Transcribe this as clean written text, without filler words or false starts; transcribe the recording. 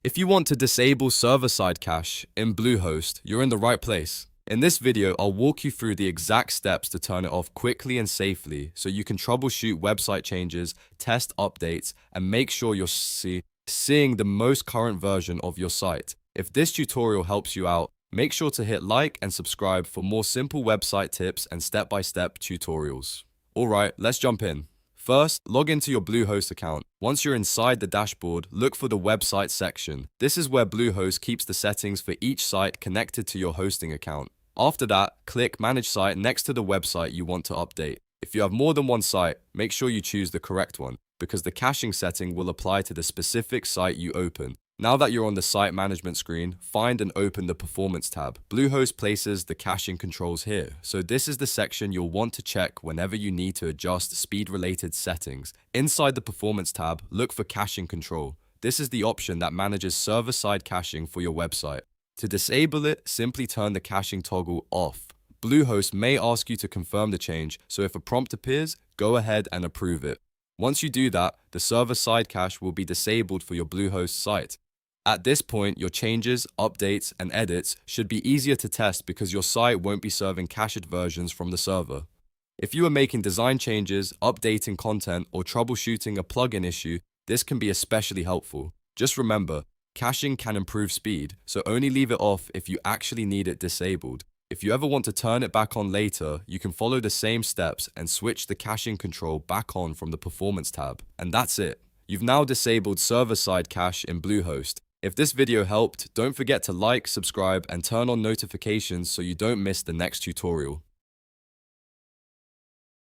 If you want to disable server-side cache in Bluehost, you're in the right place. In this video, I'll walk you through the exact steps to turn it off quickly and safely so you can troubleshoot website changes, test updates, and make sure you're seeing the most current version of your site. If this tutorial helps you out, make sure to hit like and subscribe for more simple website tips and step-by-step tutorials. Alright, let's jump in. First, log into your Bluehost account. Once you're inside the dashboard, look for the website section. This is where Bluehost keeps the settings for each site connected to your hosting account. After that, click Manage Site next to the website you want to update. If you have more than one site, make sure you choose the correct one, because the caching setting will apply to the specific site you open. Now that you're on the site management screen, find and open the Performance tab. Bluehost places the caching controls here, so this is the section you'll want to check whenever you need to adjust speed-related settings. Inside the Performance tab, look for Caching Control. This is the option that manages server-side caching for your website. To disable it, simply turn the caching toggle off. Bluehost may ask you to confirm the change, so if a prompt appears, go ahead and approve it. Once you do that, the server-side cache will be disabled for your Bluehost site. At this point, your changes, updates, and edits should be easier to test because your site won't be serving cached versions from the server. If you are making design changes, updating content, or troubleshooting a plugin issue, this can be especially helpful. Just remember, caching can improve speed, so only leave it off if you actually need it disabled. If you ever want to turn it back on later, you can follow the same steps and switch the caching control back on from the Performance tab. And that's it. You've now disabled server-side cache in Bluehost. If this video helped, don't forget to like, subscribe, and turn on notifications so you don't miss the next tutorial.